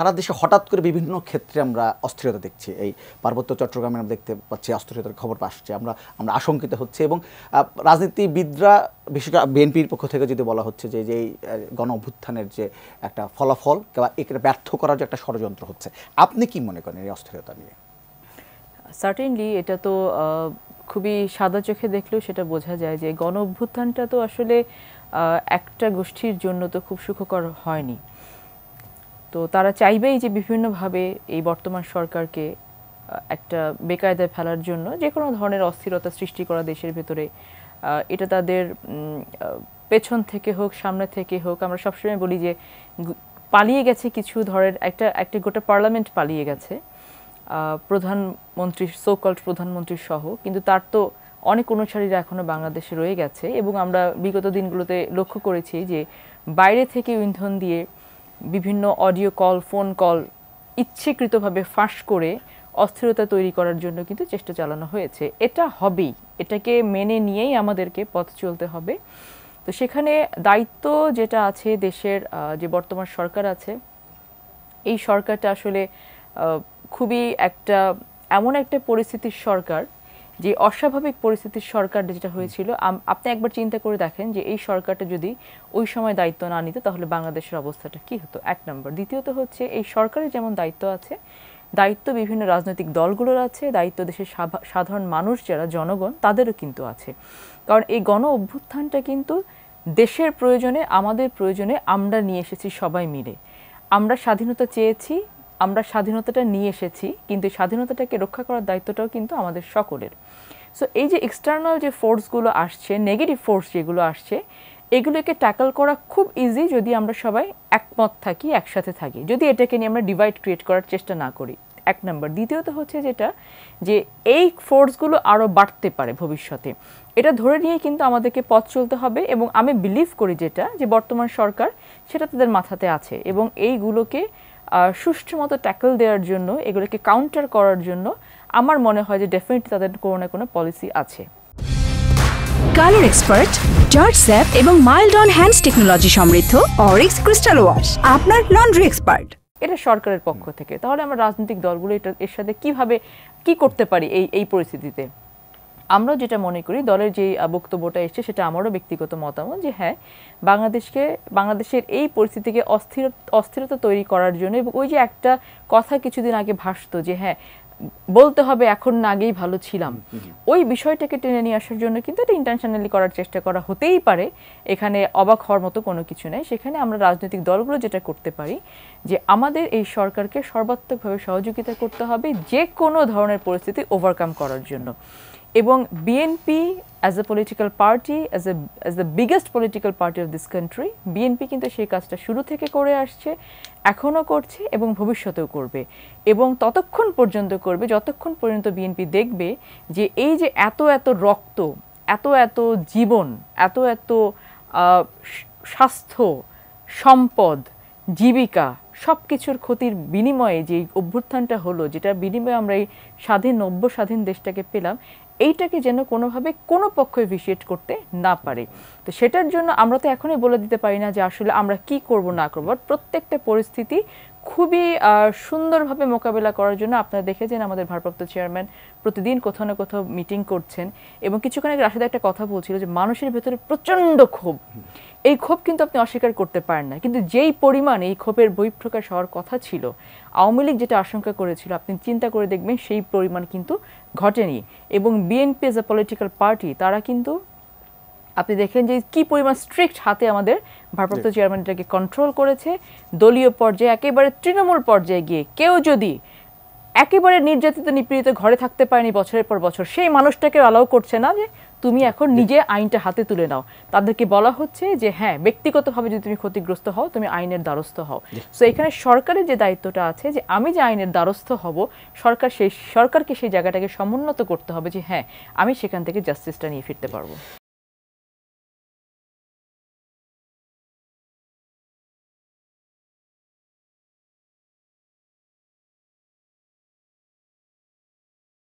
সারা দেশে হঠাৎ করে বিভিন্ন ক্ষেত্রে আমরা অস্থিরতা দেখছি। এই পার্বত্য চট্টগ্রামে আমরা দেখতে পাচ্ছি অস্থিরতার খবর আসছে, আমরা আশঙ্কিত হচ্ছে। এবং রাজনীতিবিদরা বিশেষ করে বিএনপির পক্ষ থেকে যদি বলা হচ্ছে যে এই গণ অভ্যুত্থানের যে একটা ফলাফল কিংবা একে ব্যর্থ করার যে একটা ষড়যন্ত্র হচ্ছে, আপনি কি মনে করেন এই অস্থিরতা নিয়ে? সার্টেনলি এটা তো খুবই সাদা চোখে দেখলেও সেটা বোঝা যায় যে গণ অভ্যুত্থানটা তো আসলে একটা গোষ্ঠীর জন্য তো খুব সুখকর হয়নি। তো তারা চাইবেই যে বিভিন্নভাবে এই বর্তমান সরকারকে একটা বেকায়দায় ফেলার জন্য যে কোনো ধরনের অস্থিরতা সৃষ্টি করা দেশের ভেতরে, এটা তাদের পেছন থেকে হোক সামনে থেকে হোক। আমরা সবসময় বলি যে পালিয়ে গেছে কিছু, ধরেন একটা গোটা পার্লামেন্ট পালিয়ে গেছে প্রধানমন্ত্রী, সো-কল্ড প্রধানমন্ত্রী সহ, কিন্তু তার তো অনেক অনুসারীরা এখনো বাংলাদেশে রয়ে গেছে। এবং আমরা বিগত দিনগুলোতে লক্ষ্য করেছি যে বাইরে থেকে ইন্ধন দিয়ে বিভিন্ন অডিও কল, ফোন কল ইচ্ছাকৃতভাবে ফাঁস করে অস্থিরতা তৈরি করার জন্য কিন্তু চেষ্টা চালানো হয়েছে। এটা হবেই, এটাকে মেনে নিয়েই আমাদেরকে পথ চলতে হবে। তো সেখানে দায়িত্ব যেটা আছে দেশের, যে বর্তমান সরকার আছে, এই সরকারটা আসলে খুবই এমন একটা পরিস্থিতির সরকার, যে অস্বাভাবিক পরিস্থিতির সরকার যেটা হয়েছিল। আপনি একবার চিন্তা করে দেখেন যে এই সরকারটা যদি ওই সময় দায়িত্ব না নিত তাহলে বাংলাদেশের অবস্থাটা কি হতো, এক নম্বর। দ্বিতীয়ত হচ্ছে এই সরকারের যেমন দায়িত্ব আছে, দায়িত্ব বিভিন্ন রাজনৈতিক দলগুলোর আছে, দায়িত্ব দেশের সাধারণ মানুষ যারা জনগণ তাদেরও কিন্তু আছে। কারণ এই গণ অভ্যুত্থানটা কিন্তু দেশের প্রয়োজনে, আমাদের প্রয়োজনে আমরা নিয়ে এসেছি সবাই মিলে। আমরা স্বাধীনতা চেয়েছি, আমরা স্বাধীনতাটা নিয়ে এসেছি, কিন্তু স্বাধীনতাটাকে রক্ষা করার দায়িত্বটাও কিন্তু আমাদের সকলের। সো এই যে এক্সটার্নাল যে ফোর্সগুলো আসছে, নেগেটিভ ফোর্স যেগুলো আসছে, এগুলোকে ট্যাকল করা খুব ইজি যদি আমরা সবাই একমত থাকি, একসাথে থাকি, যদি এটাকে নিয়ে আমরা ডিভাইড ক্রিয়েট করার চেষ্টা না করি, এক নম্বর। দ্বিতীয়ত হচ্ছে যেটা, যে এই ফোর্সগুলো আরও বাড়তে পারে ভবিষ্যতে, এটা ধরে নিয়ে কিন্তু আমাদেরকে পথ চলতে হবে। এবং আমি বিলিভ করি যেটা, যে বর্তমান সরকার সেটা তাদের মাথাতে আছে, এবং এইগুলোকে সুষ্ঠু মতো ট্যাকল দেওয়ার জন্য, এগুলোকে কাউন্টার করার জন্য আমার মনে হয় যে ডেফিনেটলি তাদের কোনো না কোনো পলিসি আছে। কালার এক্সপার্ট, জর্জ স্যাপ এবং মাইল্ড অন হ্যান্ডস টেকনোলজি সমৃদ্ধ অরিক্স ক্রিস্টাল ওয়াশ আপনার লন্ড্রি এক্সপার্ট। এটা সরকারের পক্ষ থেকে। তাহলে আমরা রাজনৈতিক দলগুলো এর সাথে কিভাবে কি করতে পারি এই পরিস্থিতিতে? আমরা যেটা মনে করি, দলের যে বক্তব্যটা এসছে সেটা আমারও ব্যক্তিগত মতামত, যে হ্যাঁ, বাংলাদেশের এই পরিস্থিতিকে অস্থিরতা তৈরি করার জন্য, এবং ওই যে একটা কথা কিছুদিন আগে ভাসতো যে হ্যাঁ বলতে হবে এখন না আগেই ভালো ছিলাম, ওই বিষয়টাকে টেনে নিয়ে আসার জন্য কিন্তু এটা ইন্টেনশনালি করার চেষ্টা করা হতেই পারে। এখানে অবাক হওয়ার মতো কোনো কিছু নেই। সেখানে আমরা রাজনৈতিক দলগুলো যেটা করতে পারি, যে আমাদের এই সরকারকে সর্বাত্মকভাবে সহযোগিতা করতে হবে যে কোনো ধরনের পরিস্থিতি ওভারকাম করার জন্য। এবং BNP as a political party, as the biggest political party of this country, BNP কিন্তু সেই কাজটা শুরু থেকে করে আসছে, এখনও করছে এবং ভবিষ্যতেও করবে। এবং ততক্ষণ পর্যন্ত করবে যতক্ষণ পর্যন্ত বিএনপি দেখবে যে এই যে এত এত রক্ত, এত এত জীবন, এত এত স্বাস্থ্য, সম্পদ, জীবিকা, সব কিছুর ক্ষতির বিনিময়ে যে অভ্যুত্থানটা হলো, যেটার বিনিময়ে আমরা এই নব্য স্বাধীন দেশটাকে পেলাম, এইটাকে যেন কোনোভাবে কোনো পক্ষ এভিসিয়েট করতে না পারে। তো সেটার জন্য আমরা তো এখনই বলে দিতে পারি না যে আসলে আমরা কি করব না করব। প্রত্যেকটা পরিস্থিতি খুবই সুন্দরভাবে মোকাবেলা করার জন্য আপনারা দেখেছেন আমাদের ভারপ্রাপ্ত চেয়ারম্যান প্রতিদিন কোথাও না কোথাও মিটিং করছেন। এবং কিছুক্ষণ আগে রাশেদ একটা কথা বলছিল যে মানুষের ভেতরে প্রচণ্ড ক্ষোভ, এই ক্ষোভ কিন্তু আপনি অস্বীকার করতে পারেন না। কিন্তু যেই পরিমাণ এই ক্ষোভের বহিঃপ্রকাশ হওয়ার কথা ছিল, আওয়ামী লীগ যেটা আশঙ্কা করেছিল, আপনি চিন্তা করে দেখবেন সেই পরিমাণ কিন্তু ঘটেনি। এবং BNP as a political party, তারা কিন্তু আপনি দেখেন যে কি পরিমাণ স্ট্রিক্ট হাতে আমাদের ভারপ্রাপ্ত চেয়ারম্যান এটাকে কন্ট্রোল করেছে। দলীয় পর্যায়ে একেবারে তৃণমূল পর্যায়ে গিয়ে কেউ যদি একেবারে নির্যাতিত নিপীড়িত ঘরে থাকতে পারেনি বছরের পর বছর, সেই মানুষটাকে অ্যালাউ করছে না যে তুমি এখন নিজে আইনটা হাতে তুলে নাও। তাদেরকে বলা হচ্ছে যে হ্যাঁ, ব্যক্তিগতভাবে যদি তুমি ক্ষতিগ্রস্ত হও, তুমি আইনের দ্বারস্থ হও। সো এখানে সরকারের যে দায়িত্বটা আছে, যে আমি যে আইনের দ্বারস্থ হব, সরকারকে সেই জায়গাটাকে সমুন্নত করতে হবে যে হ্যাঁ, আমি সেখান থেকে জাস্টিসটা নিয়ে ফিরতে পারবো।